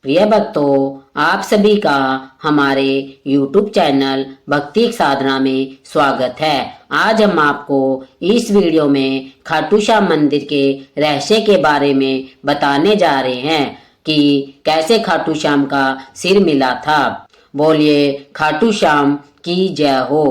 प्रिय भक्तों, आप सभी का हमारे YouTube चैनल भक्ति साधना में स्वागत है। आज हम आपको इस वीडियो में खाटू श्याम मंदिर के रहस्य के बारे में बताने जा रहे हैं कि कैसे खाटू श्याम का सिर मिला था। बोलिए खाटू श्याम की जय हो,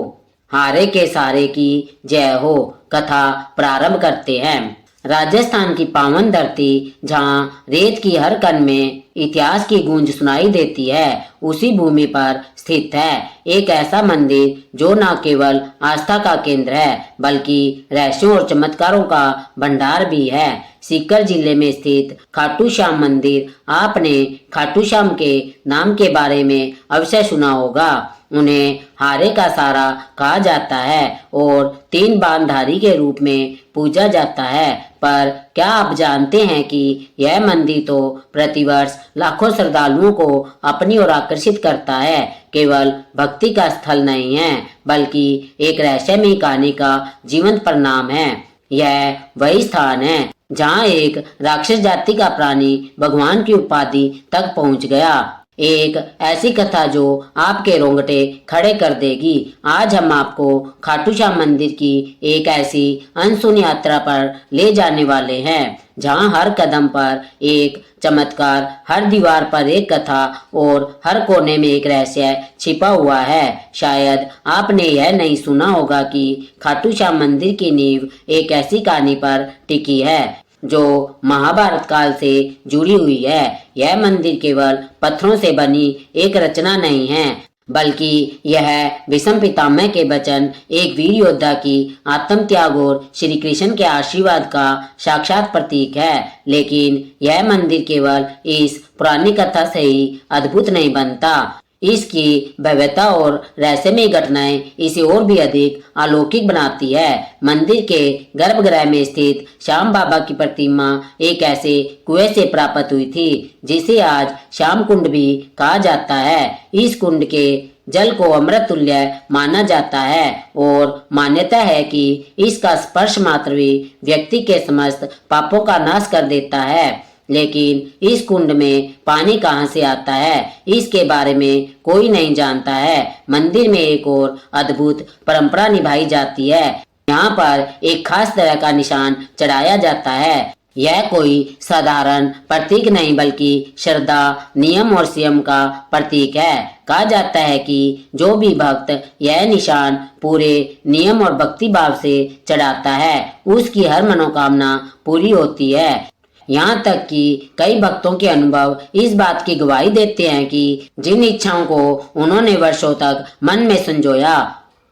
हारे के सारे की जय हो। कथा प्रारंभ करते हैं। राजस्थान की पावन धरती जहाँ रेत की हर कण में इतिहास की गूंज सुनाई देती है, उसी भूमि पर स्थित है एक ऐसा मंदिर जो न केवल आस्था का केंद्र है बल्कि रहस्यों और चमत्कारों का भंडार भी है। सीकर जिले में स्थित खाटू श्याम मंदिर। आपने खाटू श्याम के नाम के बारे में अवश्य सुना होगा। उन्हें हारे का सारा कहा जाता है और तीन बाणधारी के रूप में पूजा जाता है। पर क्या आप जानते हैं कि यह मंदिर तो प्रतिवर्ष लाखों श्रद्धालुओं को अपनी ओर आकर्षित करता है। केवल भक्ति का स्थल नहीं है बल्कि एक रहस्यमयी कहानी का जीवंत परिणाम है। यह वही स्थान है जहाँ एक राक्षस जाति का प्राणी भगवान की उपाधि तक पहुँच गया। एक ऐसी कथा जो आपके रोंगटे खड़े कर देगी। आज हम आपको खाटू श्याम मंदिर की एक ऐसी अनसुनी यात्रा पर ले जाने वाले हैं जहां हर कदम पर एक चमत्कार, हर दीवार पर एक कथा और हर कोने में एक रहस्य छिपा हुआ है। शायद आपने यह नहीं सुना होगा कि खाटू श्याम मंदिर की नींव एक ऐसी कहानी पर टिकी है जो महाभारत काल से जुड़ी हुई है। यह मंदिर केवल पत्थरों से बनी एक रचना नहीं है बल्कि यह भीष्म पितामह के वचन, एक वीर योद्धा की आत्म त्याग और श्री कृष्ण के आशीर्वाद का साक्षात प्रतीक है। लेकिन यह मंदिर केवल इस पुरानी कथा से ही अद्भुत नहीं बनता, इसकी भव्यता और रहस्यमय घटनाएं इसे और भी अधिक अलौकिक बनाती है। मंदिर के गर्भगृह में स्थित श्याम बाबा की प्रतिमा एक ऐसे कुएं से प्राप्त हुई थी जिसे आज श्याम कुंड भी कहा जाता है। इस कुंड के जल को अमृत तुल्य माना जाता है और मान्यता है कि इसका स्पर्श मात्र भी व्यक्ति के समस्त पापों का नाश कर देता है। लेकिन इस कुंड में पानी कहाँ से आता है, इसके बारे में कोई नहीं जानता है। मंदिर में एक और अद्भुत परंपरा निभाई जाती है। यहाँ पर एक खास तरह का निशान चढ़ाया जाता है। यह कोई साधारण प्रतीक नहीं बल्कि श्रद्धा, नियम और संयम का प्रतीक है। कहा जाता है कि जो भी भक्त यह निशान पूरे नियम और भक्ति भाव से चढ़ाता है, उसकी हर मनोकामना पूरी होती है। यहाँ तक कि कई भक्तों के अनुभव इस बात की गवाही देते हैं कि जिन इच्छाओं को उन्होंने वर्षों तक मन में संजोया,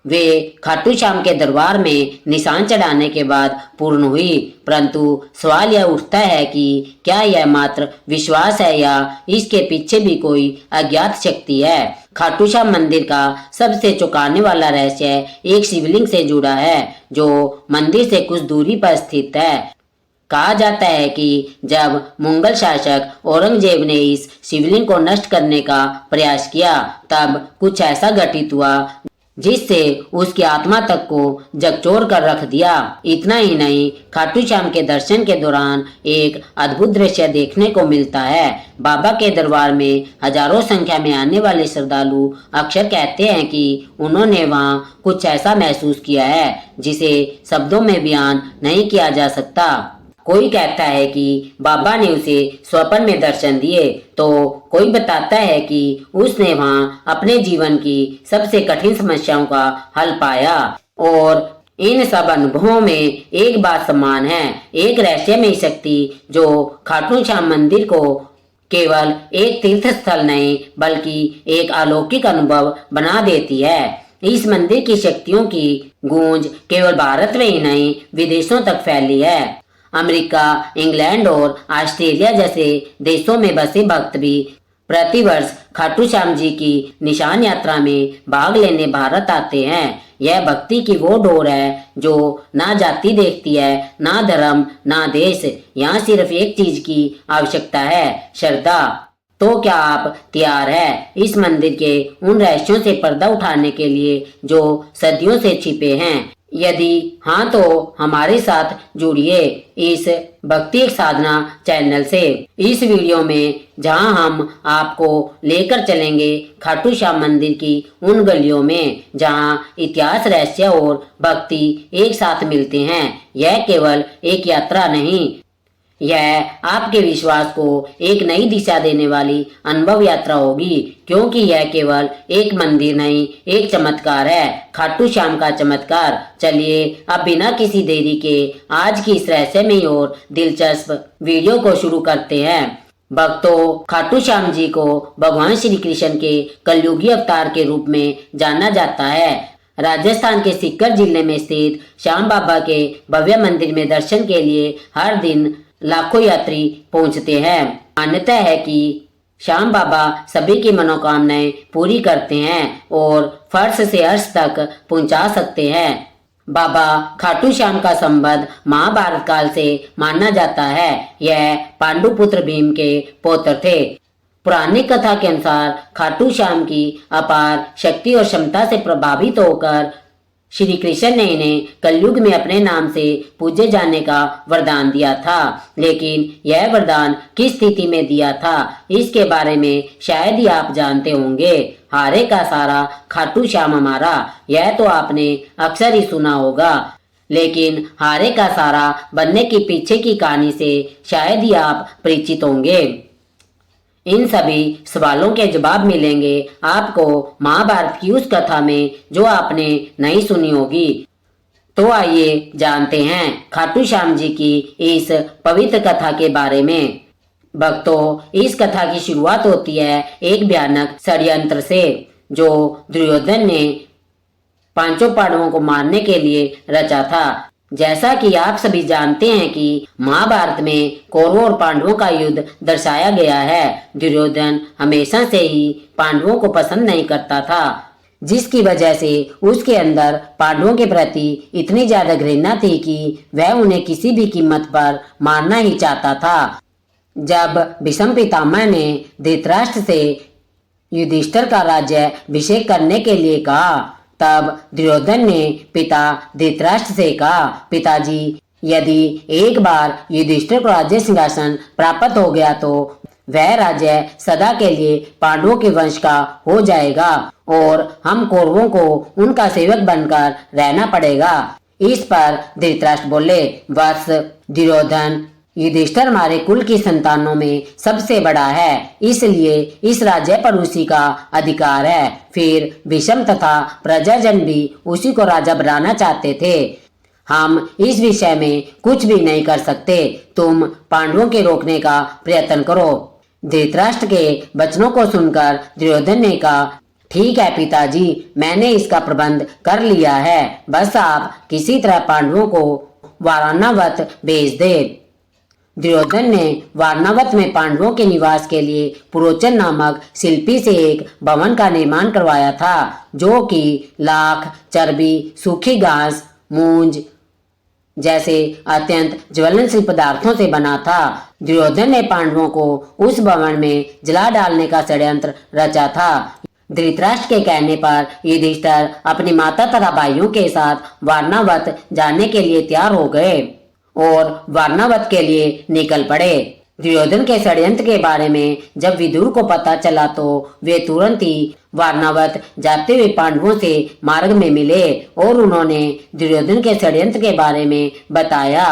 वे खाटू श्याम के दरबार में निशान चढ़ाने के बाद पूर्ण हुई। परंतु सवाल यह उठता है कि क्या यह मात्र विश्वास है या इसके पीछे भी कोई अज्ञात शक्ति है। खाटू श्याम मंदिर का सबसे चौंकाने वाला रहस्य एक शिवलिंग से जुड़ा है जो मंदिर से कुछ दूरी पर स्थित है। कहा जाता है कि जब मुगल शासक औरंगजेब ने इस शिवलिंग को नष्ट करने का प्रयास किया, तब कुछ ऐसा घटित हुआ जिससे उसकी आत्मा तक को झकझोर कर रख दिया। इतना ही नहीं, खाटू श्याम के दर्शन के दौरान एक अद्भुत दृश्य देखने को मिलता है। बाबा के दरबार में हजारों संख्या में आने वाले श्रद्धालु अक्सर कहते हैं कि उन्होंने वहाँ कुछ ऐसा महसूस किया है जिसे शब्दों में बयान नहीं किया जा सकता। कोई कहता है कि बाबा ने उसे स्वप्न में दर्शन दिए, तो कोई बताता है कि उसने वहां अपने जीवन की सबसे कठिन समस्याओं का हल पाया। और इन सब अनुभवों में एक बात समान है, एक रहस्यमय शक्ति जो खाटू श्याम मंदिर को केवल एक तीर्थ स्थल नहीं बल्कि एक अलौकिक अनुभव बना देती है। इस मंदिर की शक्तियों की गूंज केवल भारत में ही नहीं विदेशों तक फैली है। अमेरिका, इंग्लैंड और ऑस्ट्रेलिया जैसे देशों में बसे भक्त भी प्रतिवर्ष खाटू श्याम जी की निशान यात्रा में भाग लेने भारत आते हैं। यह भक्ति की वो डोर है जो ना जाति देखती है, ना धर्म, ना देश। यहाँ सिर्फ एक चीज की आवश्यकता है, श्रद्धा। तो क्या आप तैयार है इस मंदिर के उन रहस्यों से पर्दा उठाने के लिए जो सदियों से छिपे हैं? यदि हाँ तो हमारे साथ जुड़िए इस भक्ति साधना चैनल से। इस वीडियो में जहां हम आपको लेकर चलेंगे खाटू श्याम मंदिर की उन गलियों में जहां इतिहास, रहस्य और भक्ति एक साथ मिलते हैं। यह केवल एक यात्रा नहीं, यह आपके विश्वास को एक नई दिशा देने वाली अनुभव यात्रा होगी, क्योंकि यह केवल एक मंदिर नहीं, एक चमत्कार है, खाटू श्याम का चमत्कार। चलिए अब बिना किसी देरी के आज की इस रहस्यमयी और दिलचस्प वीडियो को शुरू करते हैं। भक्तों, खाटू श्याम जी को भगवान श्री कृष्ण के कलयुगी अवतार के रूप में जाना जाता है। राजस्थान के सीकर जिले में स्थित श्याम बाबा के भव्य मंदिर में दर्शन के लिए हर दिन लाखों यात्री पहुंचते हैं। मान्यता है कि श्याम बाबा सभी की मनोकामनाएं पूरी करते हैं और फर्श से अर्श तक पहुंचा सकते हैं। बाबा खाटू श्याम का संबंध महाभारत काल से माना जाता है। यह पांडु पुत्र भीम के पौत्र थे। पुराणिक कथा के अनुसार खाटू श्याम की अपार शक्ति और क्षमता से प्रभावित होकर श्री कृष्ण ने इन्हें कलयुग में अपने नाम से पूजे जाने का वरदान दिया था। लेकिन यह वरदान किस स्थिति में दिया था, इसके बारे में शायद ही आप जानते होंगे। हारे का सारा खाटू श्याम हमारा, यह तो आपने अक्सर ही सुना होगा। लेकिन हारे का सारा बनने की पीछे की कहानी से शायद ही आप परिचित होंगे। इन सभी सवालों के जवाब मिलेंगे आपको महाभारत की उस कथा में जो आपने नहीं सुनी होगी। तो आइए जानते हैं खाटू श्याम जी की इस पवित्र कथा के बारे में। भक्तों, इस कथा की शुरुआत होती है एक भयानक षड्यंत्र से जो दुर्योधन ने पांचों पांडवों को मारने के लिए रचा था। जैसा कि आप सभी जानते हैं कि महाभारत में कौरवों और पांडवों का युद्ध दर्शाया गया है। दुर्योधन हमेशा से ही पांडवों को पसंद नहीं करता था, जिसकी वजह से उसके अंदर पांडवों के प्रति इतनी ज्यादा घृणा थी कि वह उन्हें किसी भी कीमत पर मारना ही चाहता था। जब भीष्म पितामह ने धृतराष्ट्र से युधिष्ठिर का राज्य अभिषेक करने के लिए कहा, तब दुर्योधन ने पिता धृतराष्ट्र से कहा, पिताजी, यदि एक बार युधिष्ठिर को राज्य सिंहासन प्राप्त हो गया तो वह राज्य सदा के लिए पांडवों के वंश का हो जाएगा और हम कौरवों को उनका सेवक बनकर रहना पड़ेगा। इस पर धृतराष्ट्र बोले, वत्स दुर्योधन, युधिष्ठिर हमारे कुल की संतानों में सबसे बड़ा है, इसलिए इस राज्य पर उसी का अधिकार है। फिर भीष्म तथा प्रजाजन भी उसी को राजा बनाना चाहते थे। हम इस विषय में कुछ भी नहीं कर सकते, तुम पांडवों के रोकने का प्रयत्न करो। धृतराष्ट्र के वचनों को सुनकर दुर्योधन ने कहा, ठीक है पिताजी, मैंने इसका प्रबंध कर लिया है, बस आप किसी तरह पांडवों को वाराणवत भेज दे। दुर्योधन ने वाराणवत में पांडवों के निवास के लिए पुरोचन नामक शिल्पी से एक भवन का निर्माण करवाया था, जो कि लाख, चर्बी, सूखी घास, मूंज जैसे अत्यंत ज्वलनशील पदार्थों से बना था। दुर्योधन ने पांडवों को उस भवन में जला डालने का षड्यंत्र रचा था। धृतराष्ट्र के कहने पर युधिष्ठिर अपनी माता तथा भाइयों के साथ वाराणवत जाने के लिए तैयार हो गए और वाराणवत के लिए निकल पड़े। दुर्योधन के षड्यंत्र के बारे में जब विदुर को पता चला तो वे तुरंत ही वाराणवत जाते हुए पांडवों से मार्ग में मिले और उन्होंने दुर्योधन के षड्यंत्र के बारे में बताया।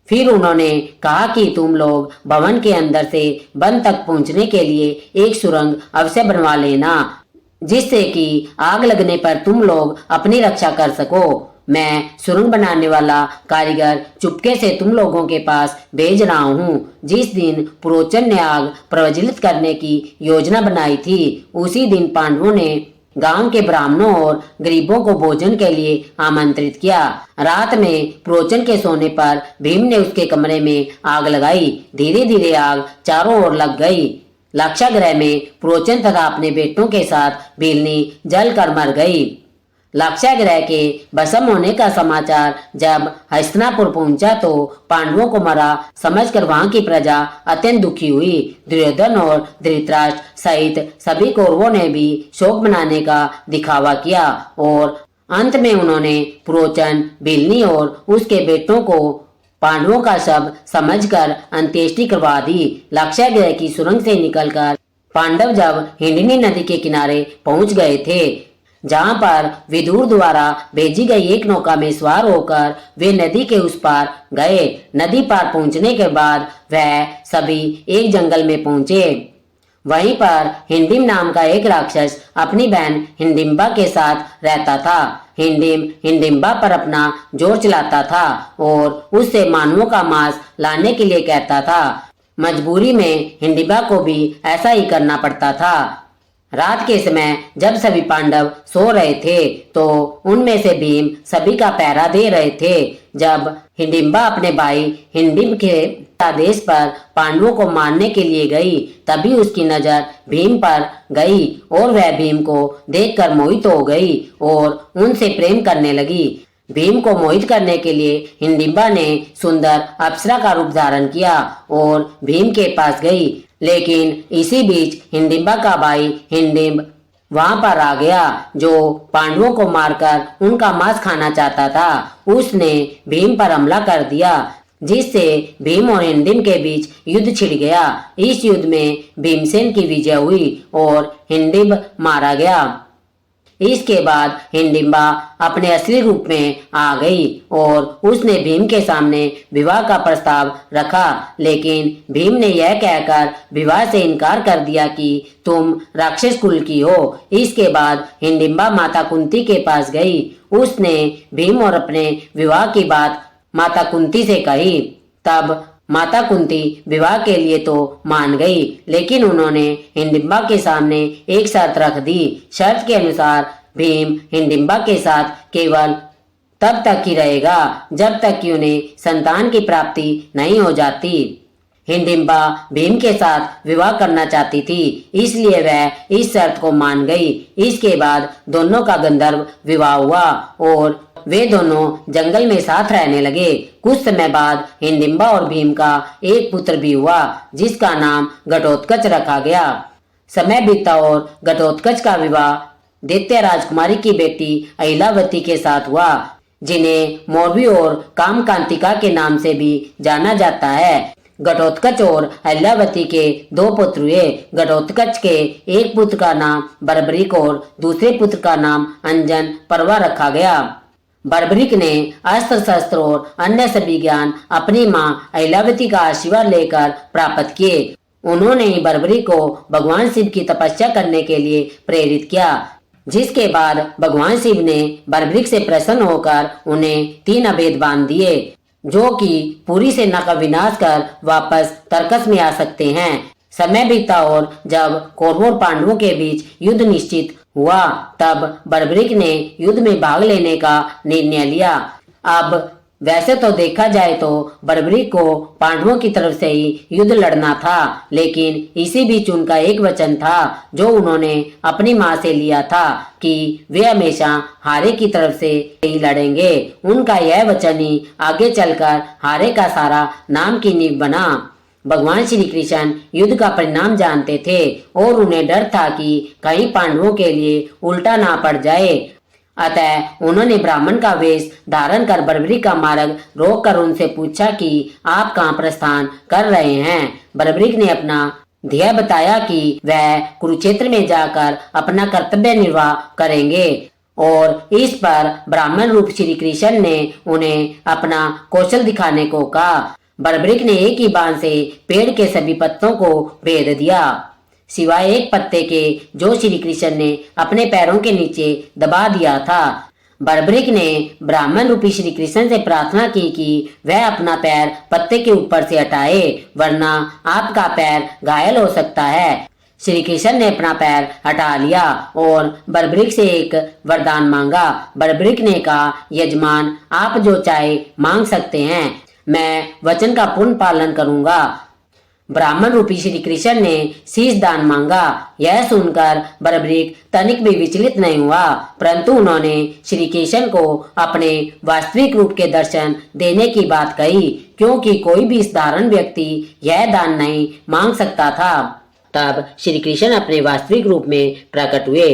फिर उन्होंने कहा कि तुम लोग भवन के अंदर से वन तक पहुंचने के लिए एक सुरंग अवश्य बनवा लेना, जिससे कि आग लगने पर तुम लोग अपनी रक्षा कर सको। मैं सुरंग बनाने वाला कारीगर चुपके से तुम लोगों के पास भेज रहा हूँ। जिस दिन पुरोचन ने आग प्रज्वलित करने की योजना बनाई थी, उसी दिन पांडवों ने गांव के ब्राह्मणों और गरीबों को भोजन के लिए आमंत्रित किया। रात में पुरोचन के सोने पर भीम ने उसके कमरे में आग लगाई। धीरे धीरे आग चारों ओर लग गई। लाक्षागृह में पुरोचन तथा अपने बेटों के साथ भीलनी जल कर मर गई। लाक्षागृह के भस्म होने का समाचार जब हस्तिनापुर पहुंचा तो पांडवों को मरा समझकर वहां की प्रजा अत्यंत दुखी हुई। दुर्योधन और धृतराष्ट्र सहित सभी कौरवों ने भी शोक मनाने का दिखावा किया और अंत में उन्होंने पुरोचन, बिलनी और उसके बेटों को पांडवों का शव समझकर अंत्येष्टि करवा दी। लाक्षागृह की सुरंग से निकलकर पांडव जब हिंडनी नदी के किनारे पहुंच गए थे, जहां पर विदुर द्वारा भेजी गई एक नौका में सवार होकर वे नदी के उस पार गए। नदी पार पहुंचने के बाद वह सभी एक जंगल में पहुंचे। वहीं पर हिंडिम नाम का एक राक्षस अपनी बहन हिंडिम्बा के साथ रहता था। हिंडिम हिंडिम्बा पर अपना जोर चलाता था और उससे मानवों का मांस लाने के लिए कहता था। मजबूरी में हिंडिम्बा को भी ऐसा ही करना पड़ता था। रात के समय जब सभी पांडव सो रहे थे तो उनमें से भीम सभी का पहरा दे रहे थे। जब हिंडिम्बा अपने भाई हिंडिम के आदेश पर पांडवों को मारने के लिए गई, तभी उसकी नजर भीम पर गई और वह भीम को देखकर मोहित हो गई और उनसे प्रेम करने लगी। भीम को मोहित करने के लिए हिंडिम्बा ने सुंदर अप्सरा का रूप धारण किया और भीम के पास गई। लेकिन इसी बीच हिंडिम्बा का भाई हिंडिम्ब वहां पर आ गया, जो पांडवों को मारकर उनका मांस खाना चाहता था। उसने भीम पर हमला कर दिया, जिससे भीम और हिंडिम्ब के बीच युद्ध छिड़ गया। इस युद्ध में भीमसेन की विजय हुई और हिंडिम्ब मारा गया। इसके बाद हिंडिम्बा अपने असली रूप में आ गई और उसने भीम के सामने विवाह का प्रस्ताव रखा, लेकिन भीम ने यह कहकर विवाह से इनकार कर दिया कि तुम राक्षस कुल की हो। इसके बाद हिंडिम्बा माता कुंती के पास गई। उसने भीम और अपने विवाह की बात माता कुंती से कही। तब माता कुंती विवाह के लिए तो मान गई, लेकिन उन्होंने हिंडिम्बा के सामने एक शर्त रख दी। शर्त के अनुसार भीम हिंडिम्बा के साथ केवल तब तक ही रहेगा जब तक कि उन्हें संतान की प्राप्ति नहीं हो जाती। हिंडिम्बा भीम के साथ विवाह करना चाहती थी, इसलिए वह इस शर्त को मान गई। इसके बाद दोनों का गंधर्व विवाह हुआ और वे दोनों जंगल में साथ रहने लगे। कुछ समय बाद हिंडिम्बा और भीम का एक पुत्र भी हुआ, जिसका नाम घटोत्कच रखा गया। समय बीता और घटोत्कच का विवाह दैत्य राजकुमारी की बेटी अहिलावती के साथ हुआ, जिन्हें मौरवी और कामकांतिका के नाम से भी जाना जाता है। घटोत्कच और अहिल्यावती के दो पुत्र हुए। घटोत्कच के एक पुत्र का नाम बर्बरिक और दूसरे पुत्र का नाम अंजन परवा रखा गया। बर्बरिक ने अस्त्र शस्त्र और अन्य सभी ज्ञान अपनी मां अहिल्यावती का आशीर्वाद लेकर प्राप्त किए। उन्होंने ही बर्बरिक को भगवान शिव की तपस्या करने के लिए प्रेरित किया, जिसके बाद भगवान शिव ने बर्बरिक से प्रसन्न होकर उन्हें 3 अभेद बांध दिए, जो कि पुरी सेना का विनाश कर वापस तरकस में आ सकते हैं। समय बीता और जब कौरवों और पांडवों के बीच युद्ध निश्चित हुआ, तब बर्बरिक ने युद्ध में भाग लेने का निर्णय लिया। अब वैसे तो देखा जाए तो बर्बरिक को पांडवों की तरफ से ही युद्ध लड़ना था, लेकिन इसी बीच उनका एक वचन था जो उन्होंने अपनी मां से लिया था कि वे हमेशा हारे की तरफ से ही लड़ेंगे। उनका यह वचन ही आगे चलकर हारे का सारा नाम की नींव बना। भगवान श्री कृष्ण युद्ध का परिणाम जानते थे और उन्हें डर था कि कहीं पांडवों के लिए उल्टा ना पड़ जाए। अतः उन्होंने ब्राह्मण का वेश धारण कर बर्बरिक का मार्ग रोककर उनसे पूछा कि आप कहाँ प्रस्थान कर रहे हैं। बर्बरिक ने अपना ध्येय बताया कि वह कुरुक्षेत्र में जाकर अपना कर्तव्य निर्वाह करेंगे और इस पर ब्राह्मण रूप श्री कृष्ण ने उन्हें अपना कौशल दिखाने को कहा। बर्बरिक ने एक ही बाण से पेड़ के सभी पत्तों को भेद दिया, सिवाय एक पत्ते के जो श्री कृष्ण ने अपने पैरों के नीचे दबा दिया था। बर्बरिक ने ब्राह्मण रूपी श्री कृष्ण से प्रार्थना की कि वह अपना पैर पत्ते के ऊपर से हटाए, वरना आपका पैर घायल हो सकता है। श्री कृष्ण ने अपना पैर हटा लिया और बर्बरिक से एक वरदान मांगा। बर्बरिक ने कहा, यजमान आप जो चाहे मांग सकते हैं, मैं वचन का पूर्ण पालन करूंगा। ब्राह्मण रूपी श्री कृष्ण ने शीश दान मांगा। यह सुनकर बर्बरिक तनिक भी विचलित नहीं हुआ, परंतु उन्होंने श्री कृष्ण को अपने वास्तविक रूप के दर्शन देने की बात कही, क्योंकि कोई भी साधारण व्यक्ति यह दान नहीं मांग सकता था। तब श्री कृष्ण अपने वास्तविक रूप में प्रकट हुए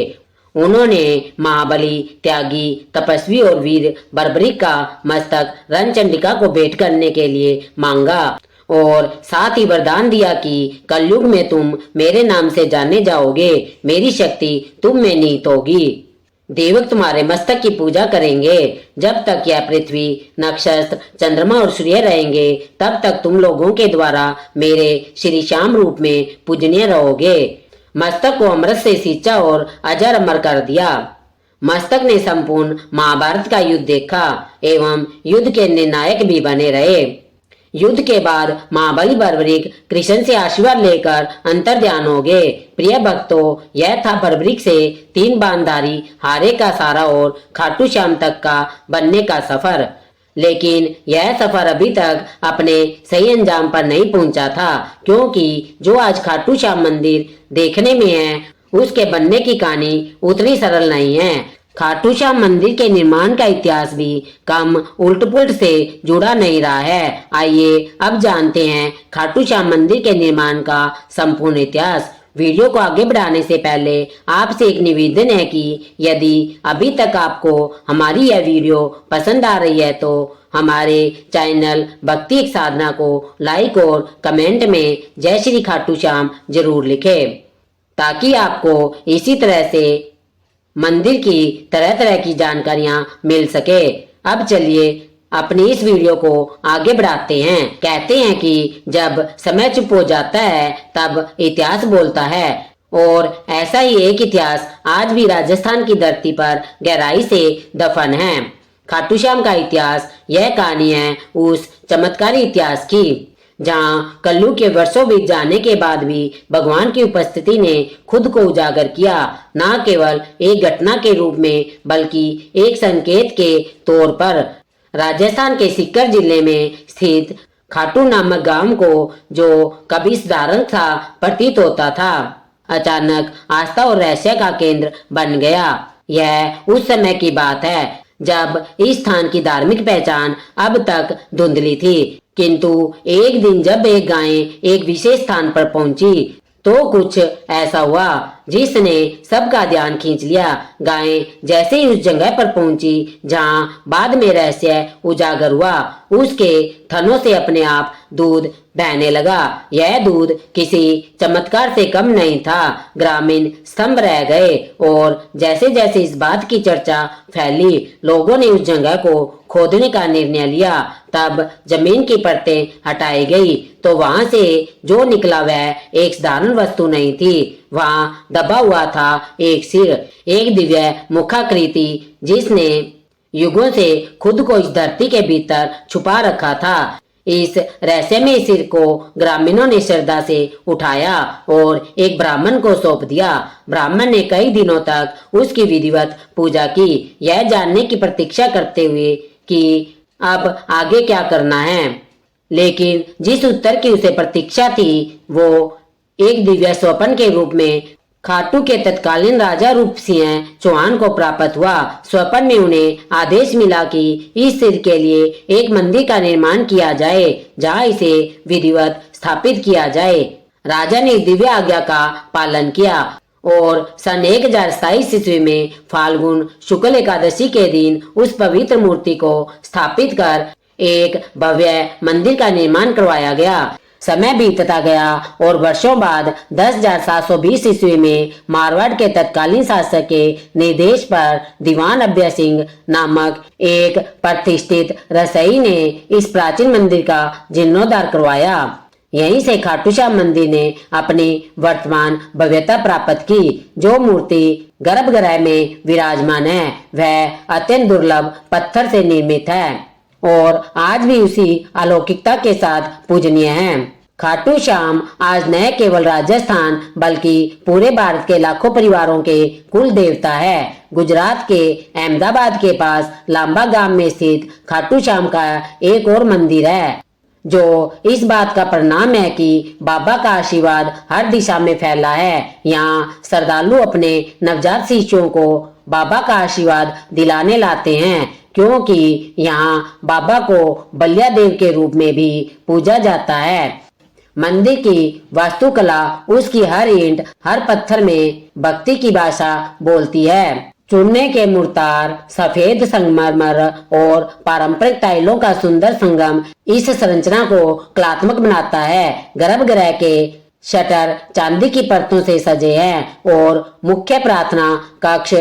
उन्होंने महाबली, त्यागी, तपस्वी और वीर बर्बरीक का मस्तक रणचंडिका को भेंट करने के लिए मांगा और साथ ही वरदान दिया कि कलयुग में तुम मेरे नाम से जाने जाओगे, मेरी शक्ति तुम में निहित होगी। देवक तुम्हारे मस्तक की पूजा करेंगे। जब तक यह पृथ्वी, नक्षत्र, चंद्रमा और सूर्य रहेंगे, तब तक तुम लोगों के द्वारा मेरे श्री श्याम रूप में पूजनीय रहोगे। मस्तक को अमृत से सींचा और अजर अमर कर दिया। मस्तक ने संपूर्ण महाभारत का युद्ध देखा एवं युद्ध के निर्णायक भी बने रहे। युद्ध के बाद महाबली बर्बरीक कृष्ण से आशीर्वाद लेकर अंतर्ध्यान हो गए। प्रिय भक्तों, यह था बर्बरीक से 3 बांधारी हारे का सारा और खाटू श्याम तक का बनने का सफर। लेकिन यह सफर अभी तक अपने सही अंजाम पर नहीं पहुंचा था, क्योंकि जो आज खाटू श्याम मंदिर देखने में है, उसके बनने की कहानी उतनी सरल नहीं है। खाटू श्याम मंदिर के निर्माण का इतिहास भी कम उल्ट-पुल्ट से जुड़ा नहीं रहा है। आइए अब जानते हैं खाटू श्याम मंदिर के निर्माण का संपूर्ण इतिहास। वीडियो को आगे बढ़ाने से पहले आपसे एक निवेदन है कि यदि अभी तक आपको हमारी यह वीडियो पसंद आ रही है तो हमारे चैनल भक्ति एक साधना को लाइक और कमेंट में जय श्री खाटू श्याम जरूर लिखें, ताकि आपको इसी तरह से मंदिर की तरह तरह की जानकारियां मिल सके। अब चलिए अपनी इस वीडियो को आगे बढ़ाते हैं। कहते हैं कि जब समय चुप हो जाता है तब इतिहास बोलता है, और ऐसा ही एक इतिहास आज भी राजस्थान की धरती पर गहराई से दफन है। खाटू श्याम का इतिहास यह कहानी है उस चमत्कारी इतिहास की, जहां कलयुग के वर्षों बीत जाने के बाद भी भगवान की उपस्थिति ने खुद को उजागर किया, न केवल एक घटना के रूप में बल्कि एक संकेत के तौर पर। राजस्थान के सीकर जिले में स्थित खाटू नामक गांव को, जो कभी साधारण सा प्रतीत होता था, अचानक आस्था और रहस्य का केंद्र बन गया। यह उस समय की बात है जब इस स्थान की धार्मिक पहचान अब तक धुंधली थी, किंतु एक दिन जब एक गाय एक विशेष स्थान पर पहुंची तो कुछ ऐसा हुआ जिसने सबका ध्यान खींच लिया। गाय जैसे ही उस जगह पर पहुंची जहां बाद में रहस्य उजागर हुआ, उसके थनों से अपने आप दूध बहने लगा। यह दूध किसी चमत्कार से कम नहीं था। ग्रामीण स्तंभ रह गए और जैसे जैसे इस बात की चर्चा फैली, लोगों ने उस जगह को खोदने का निर्णय लिया। तब जमीन की परतें हटाई गई तो वहां से जो निकला वह एक साधारण वस्तु नहीं थी। वहां दबा हुआ था एक सिर, एक दिव्य मुखाकृति जिसने युगों से खुद को इस धरती के भीतर छुपा रखा था। इस रहस्यमय सिर को ग्रामीणों ने श्रद्धा से उठाया और एक ब्राह्मण को सौंप दिया। ब्राह्मण ने कई दिनों तक उसकी विधिवत पूजा की, यह जानने की प्रतीक्षा करते हुए कि अब आगे क्या करना है। लेकिन जिस उत्तर की उसे प्रतीक्षा थी वो एक दिव्य स्वप्न के रूप में खाटू के तत्कालीन राजा रूप सिंह चौहान को प्राप्त हुआ। स्वप्न में उन्हें आदेश मिला कि इस सिर के लिए एक मंदिर का निर्माण किया जाए जहां इसे विधिवत स्थापित किया जाए। राजा ने दिव्य आज्ञा का पालन किया और सन 1027 ईस्वी में फाल्गुन शुक्ल एकादशी के दिन उस पवित्र मूर्ति को स्थापित कर एक भव्य मंदिर का निर्माण करवाया गया। समय बीतता गया और वर्षों बाद 10,720 ईस्वी में मारवाड़ के तत्कालीन शासक के निर्देश पर दीवान अभय सिंह नामक एक प्रतिष्ठित रसई ने इस प्राचीन मंदिर का जीर्णोद्धार करवाया। यहीं से खाटू श्याम मंदिर ने अपनी वर्तमान भव्यता प्राप्त की। जो मूर्ति गर्भगृह में विराजमान है वह अत्यंत दुर्लभ पत्थर से निर्मित है और आज भी उसी अलौकिकता के साथ पूजनीय है। खाटू श्याम आज न केवल राजस्थान बल्कि पूरे भारत के लाखों परिवारों के कुल देवता है। गुजरात के अहमदाबाद के पास लांबा गांव में स्थित खाटू श्याम का एक और मंदिर है, जो इस बात का परिणाम है कि बाबा का आशीर्वाद हर दिशा में फैला है। यहाँ श्रद्धालु अपने नवजात शिशुओं को बाबा का आशीर्वाद दिलाने लाते हैं, क्योंकि यहाँ बाबा को बलिया देव के रूप में भी पूजा जाता है। मंदिर की वास्तुकला उसकी हर ईंट हर पत्थर में भक्ति की भाषा बोलती है। चूने के मुर्तार, सफेद संगमरमर और पारंपरिक टाइलों का सुंदर संगम इस संरचना को कलात्मक बनाता है। गर्भगृह के शटर चांदी की परतों से सजे हैं और मुख्य प्रार्थना कक्ष,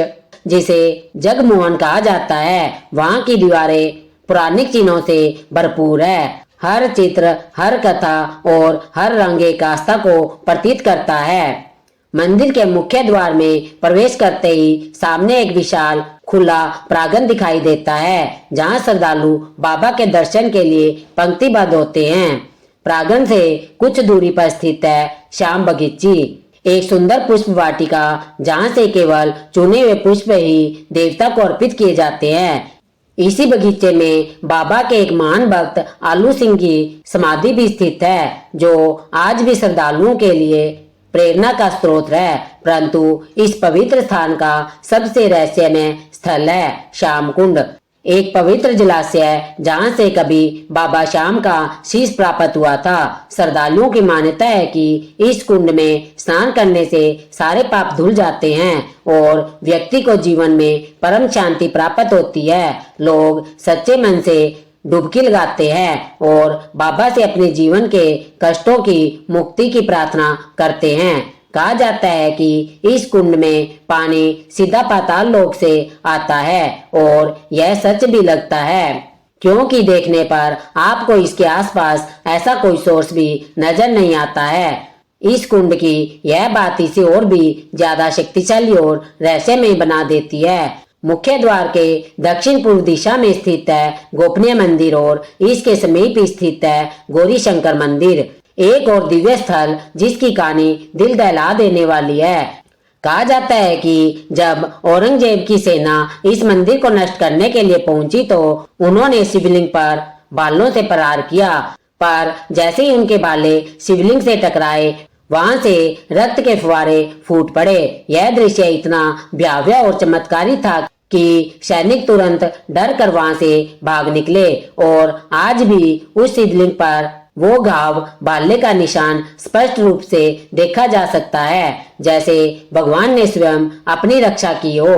जिसे जगमोहन कहा जाता है, वहां की दीवारें पौराणिक चिन्हों से भरपूर है। हर चित्र, हर कथा और हर रंग एक आस्था को प्रतीत करता है। मंदिर के मुख्य द्वार में प्रवेश करते ही सामने एक विशाल खुला प्रांगण दिखाई देता है, जहां श्रद्धालु बाबा के दर्शन के लिए पंक्तिबद्ध होते हैं। प्रांगण से कुछ दूरी पर स्थित है श्याम बगीची, एक सुंदर पुष्प वाटिका, जहां से केवल चुने हुए पुष्प ही देवता को अर्पित किए जाते हैं। इसी बगीचे में बाबा के एक महान भक्त आलू सिंह की समाधि भी स्थित है, जो आज भी श्रद्धालुओं के लिए प्रेरणा का स्रोत है। परंतु इस पवित्र स्थान का सबसे रहस्यमय स्थल है श्याम कुंड, एक पवित्र जलाशय है जहां से कभी बाबा श्याम का शीश प्राप्त हुआ था। श्रद्धालुओं की मान्यता है कि इस कुंड में स्नान करने से सारे पाप धुल जाते हैं और व्यक्ति को जीवन में परम शांति प्राप्त होती है। लोग सच्चे मन से डुबकी लगाते हैं और बाबा से अपने जीवन के कष्टों की मुक्ति की प्रार्थना करते हैं। कहा जाता है कि इस कुंड में पानी सीधा पाताल लोक से आता है और यह सच भी लगता है, क्योंकि देखने पर आपको इसके आसपास ऐसा कोई सोर्स भी नजर नहीं आता है। इस कुंड की यह बात इसे और भी ज्यादा शक्तिशाली और रहस्यमय बना देती है। मुख्य द्वार के दक्षिण पूर्व दिशा में स्थित है गोपनीय मंदिर और इसके समीप स्थित है गौरी शंकर मंदिर, एक और दिव्य स्थल जिसकी कहानी दिल दहला देने वाली है। कहा जाता है कि जब औरंगजेब की सेना इस मंदिर को नष्ट करने के लिए पहुंची तो उन्होंने शिवलिंग पर भालों से प्रहार किया, पर जैसे ही उनके भाले शिवलिंग से टकराए वहां से रक्त के फुवारे फूट पड़े। यह दृश्य इतना भयावह और चमत्कारी था कि सैनिक तुरंत डर कर वहां से भाग निकले और आज भी उस शिवलिंग पर वो घाव, भाले का निशान स्पष्ट रूप से देखा जा सकता है, जैसे भगवान ने स्वयं अपनी रक्षा की हो।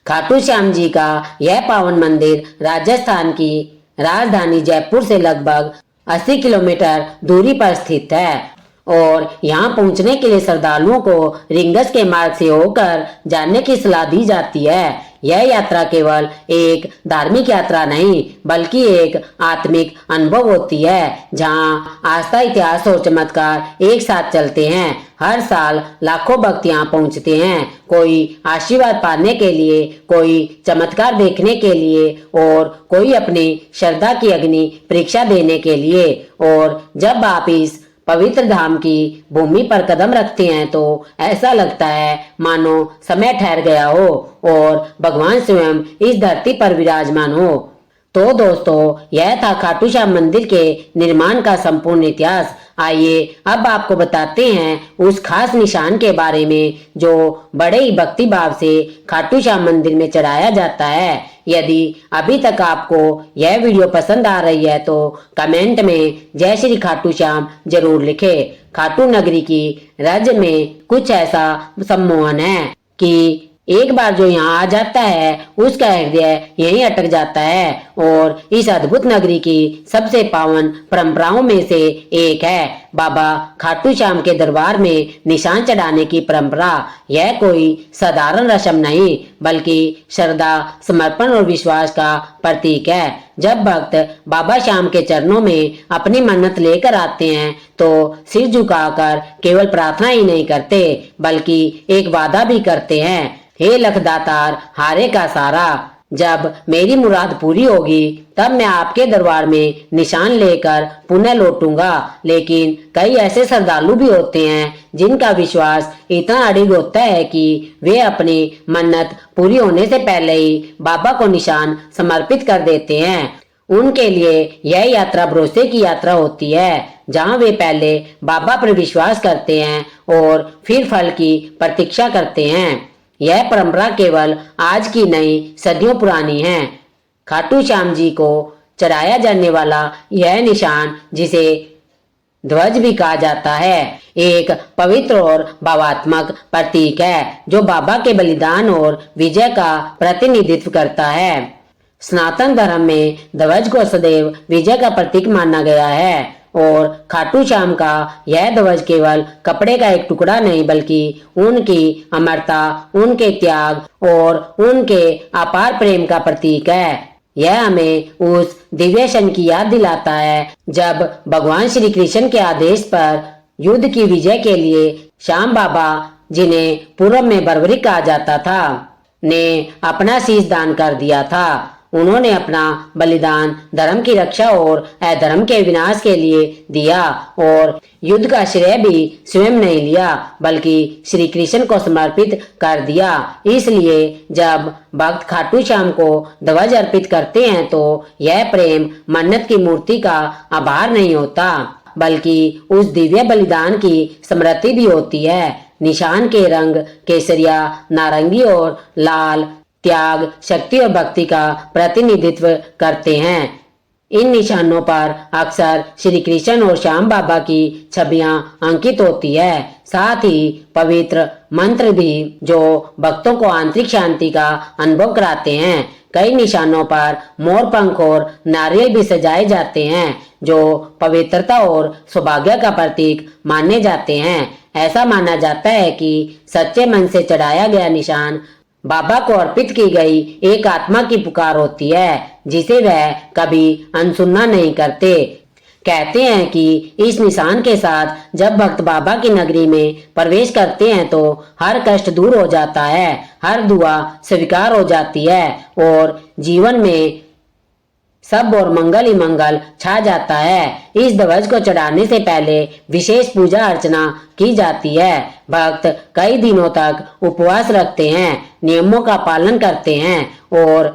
खाटू श्याम जी का यह पावन मंदिर राजस्थान की राजधानी जयपुर से लगभग 80 किलोमीटर दूरी पर स्थित है और यहाँ पहुँचने के लिए श्रद्धालुओं को रिंगस के मार्ग से होकर जाने की सलाह दी जाती है। यह यात्रा केवल एक धार्मिक यात्रा नहीं बल्कि एक आत्मिक अनुभव होती है, जहाँ आस्था, इतिहास और चमत्कार एक साथ चलते हैं। हर साल लाखों भक्त यहाँ पहुँचते हैं, कोई आशीर्वाद पाने के लिए, कोई चमत्कार देखने के लिए और कोई अपनी श्रद्धा की अग्नि परीक्षा देने के लिए। और जब आप इस पवित्र धाम की भूमि पर कदम रखते हैं तो ऐसा लगता है मानो समय ठहर गया हो और भगवान स्वयं इस धरती पर विराजमान हो। तो दोस्तों, यह था खाटू श्याम मंदिर के निर्माण का संपूर्ण इतिहास। आइए अब आपको बताते हैं उस खास निशान के बारे में जो बड़े ही भक्ति भाव से खाटू श्याम मंदिर में चढ़ाया जाता है। यदि अभी तक आपको यह वीडियो पसंद आ रही है तो कमेंट में जय श्री खाटू श्याम जरूर लिखें। खाटू नगरी की राज्य में कुछ ऐसा सम्मोहन है कि एक बार जो यहाँ आ जाता है उसका हृदय यहीं अटक जाता है और इस अद्भुत नगरी की सबसे पावन परंपराओं में से एक है बाबा खाटू श्याम के दरबार में निशान चढ़ाने की परंपरा। यह कोई साधारण रस्म नहीं बल्कि श्रद्धा, समर्पण और विश्वास का प्रतीक है। जब भक्त बाबा श्याम के चरणों में अपनी मन्नत लेकर आते हैं तो सिर झुकाकर केवल प्रार्थना ही नहीं करते बल्कि एक वादा भी करते हैं, हे लखदातार, हारे का सारा, जब मेरी मुराद पूरी होगी तब मैं आपके दरबार में निशान लेकर पुनः लौटूंगा। लेकिन कई ऐसे श्रद्धालु भी होते हैं जिनका विश्वास इतना अड़िग होता है कि वे अपनी मन्नत पूरी होने से पहले ही बाबा को निशान समर्पित कर देते हैं। उनके लिए यह यात्रा भरोसे की यात्रा होती है, जहां वे पहले बाबा पर विश्वास करते हैं और फिर फल की प्रतीक्षा करते हैं। यह परंपरा केवल आज की नहीं, सदियों पुरानी है। खाटू श्याम जी को चढ़ाया जाने वाला यह निशान, जिसे ध्वज भी कहा जाता है, एक पवित्र और भावात्मक प्रतीक है जो बाबा के बलिदान और विजय का प्रतिनिधित्व करता है। सनातन धर्म में ध्वज को सदैव विजय का प्रतीक माना गया है और खाटू श्याम का यह ध्वज केवल कपड़े का एक टुकड़ा नहीं बल्कि उनकी अमरता, उनके त्याग और उनके अपार प्रेम का प्रतीक है। यह हमें उस दिव्य क्षण की याद दिलाता है जब भगवान श्री कृष्ण के आदेश पर युद्ध की विजय के लिए श्याम बाबा, जिन्हें पूर्व में बर्बरी कहा जाता था, ने अपना शीश दान कर दिया था। उन्होंने अपना बलिदान धर्म की रक्षा और अधर्म के विनाश के लिए दिया और युद्ध का श्रेय भी स्वयं नहीं लिया बल्कि श्री कृष्ण को समर्पित कर दिया। इसलिए जब भक्त खाटू श्याम को ध्वज अर्पित करते हैं तो यह प्रेम मन्नत की मूर्ति का आभार नहीं होता बल्कि उस दिव्य बलिदान की स्मृति भी होती है। निशान के रंग केसरिया, नारंगी और लाल त्याग, शक्ति और भक्ति का प्रतिनिधित्व करते हैं। इन निशानों पर अक्सर श्री कृष्ण और श्याम बाबा की छवियां अंकित होती है। साथ ही पवित्र मंत्र भी जो भक्तों को आंतरिक शांति का अनुभव कराते हैं। कई निशानों पर मोर पंख और नारियल भी सजाए जाते हैं जो पवित्रता और सौभाग्य का प्रतीक माने जाते हैं। ऐसा माना जाता है कि सच्चे मन से चढ़ाया गया निशान बाबा को अर्पित की गई एक आत्मा की पुकार होती है जिसे वह कभी अनसुना नहीं करते। कहते हैं कि इस निशान के साथ जब भक्त बाबा की नगरी में प्रवेश करते हैं तो हर कष्ट दूर हो जाता है, हर दुआ स्वीकार हो जाती है और जीवन में सब और मंगल ही मंगल छा जाता है। इस ध्वज को चढ़ाने से पहले विशेष पूजा अर्चना की जाती है। भक्त कई दिनों तक उपवास रखते हैं, नियमों का पालन करते हैं और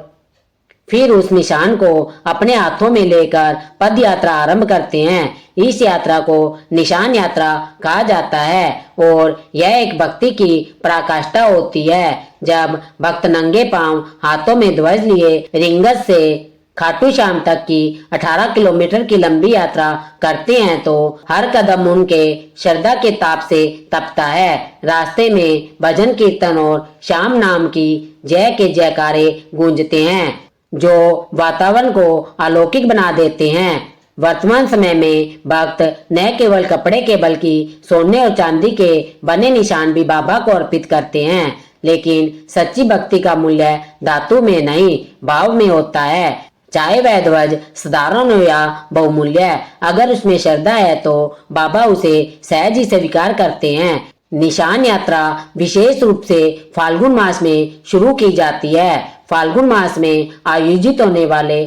फिर उस निशान को अपने हाथों में लेकर पद यात्रा आरंभ करते हैं। इस यात्रा को निशान यात्रा कहा जाता है और यह एक भक्ति की पराकाष्ठा होती है। जब भक्त नंगे पांव हाथों में ध्वज लिए रिंगस से खाटू श्याम तक की 18 किलोमीटर की लंबी यात्रा करते हैं तो हर कदम उनके श्रद्धा के ताप से तपता है। रास्ते में भजन कीर्तन और श्याम नाम की जय के जयकारे गूंजते हैं जो वातावरण को अलौकिक बना देते हैं। वर्तमान समय में भक्त न केवल कपड़े के बल्कि सोने और चांदी के बने निशान भी बाबा को अर्पित करते हैं, लेकिन सच्ची भक्ति का मूल्य धातु में नहीं भाव में होता है। चाहे वह ध्वज साधारण हो या बहुमूल्य, अगर उसमें श्रद्धा है तो बाबा उसे सहज ही स्वीकार करते हैं। निशान यात्रा विशेष रूप से फाल्गुन मास में शुरू की जाती है। फाल्गुन मास में आयोजित होने वाले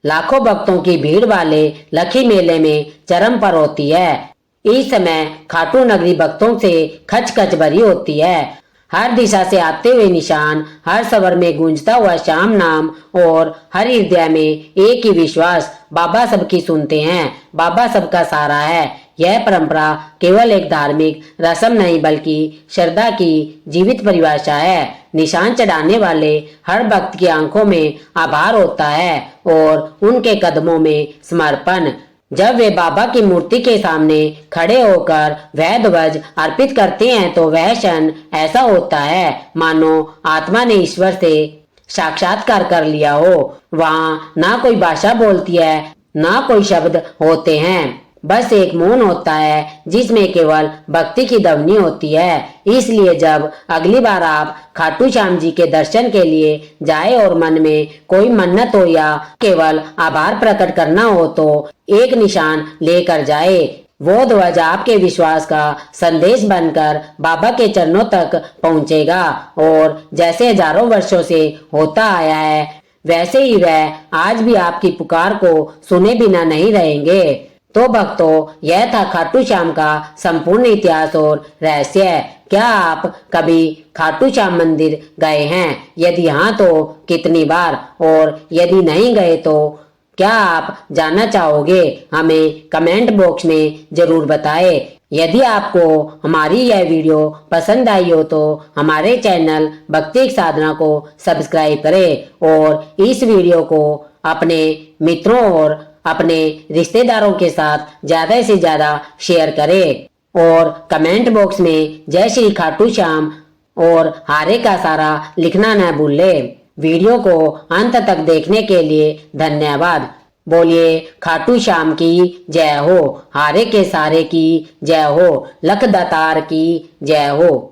लाखों भक्तों की भीड़ वाले लखी मेले में चरम पर होती है। इस समय खाटू नगरी भक्तों से खच भरी होती है। हर दिशा से आते हुए निशान, हर सवर में गूंजता हुआ श्याम नाम और हर हृदय में एक ही विश्वास, बाबा सबकी सुनते हैं, बाबा सबका सहारा है। यह परंपरा केवल एक धार्मिक रस्म नहीं बल्कि श्रद्धा की जीवित परिभाषा है। निशान चढ़ाने वाले हर भक्त की आंखों में आभार होता है और उनके कदमों में समर्पण। जब वे बाबा की मूर्ति के सामने खड़े होकर वह ध्वज अर्पित करते हैं तो वह क्षण ऐसा होता है मानो आत्मा ने ईश्वर से साक्षात्कार कर लिया हो। वहाँ ना कोई भाषा बोलती है, ना कोई शब्द होते हैं, बस एक मौन होता है जिसमें केवल भक्ति की ध्वनि होती है। इसलिए जब अगली बार आप खाटू श्याम जी के दर्शन के लिए जाए और मन में कोई मन्नत हो या केवल आभार प्रकट करना हो तो एक निशान लेकर जाए। वो ध्वज आपके विश्वास का संदेश बनकर बाबा के चरणों तक पहुंचेगा और जैसे हजारों वर्षों से होता आया है वैसे ही वह आज भी आपकी पुकार को सुने बिना नहीं रहेंगे। तो भक्तों, यह था खाटू श्याम का संपूर्ण इतिहास और रहस्य। क्या आप कभी खाटू श्याम मंदिर गए हैं? यदि हाँ तो कितनी बार, और यदि नहीं गए तो क्या आप जाना चाहोगे? हमें कमेंट बॉक्स में जरूर बताएं। यदि आपको हमारी यह वीडियो पसंद आई हो तो हमारे चैनल भक्ति साधना को सब्सक्राइब करें और इस वीडियो को अपने मित्रों और अपने रिश्तेदारों के साथ ज्यादा से ज्यादा शेयर करें और कमेंट बॉक्स में जय श्री खाटू श्याम और हारे का सारा लिखना न भूलें। वीडियो को अंत तक देखने के लिए धन्यवाद। बोलिए खाटू श्याम की जय हो, हारे के सारे की जय हो, लख दातार की जय हो।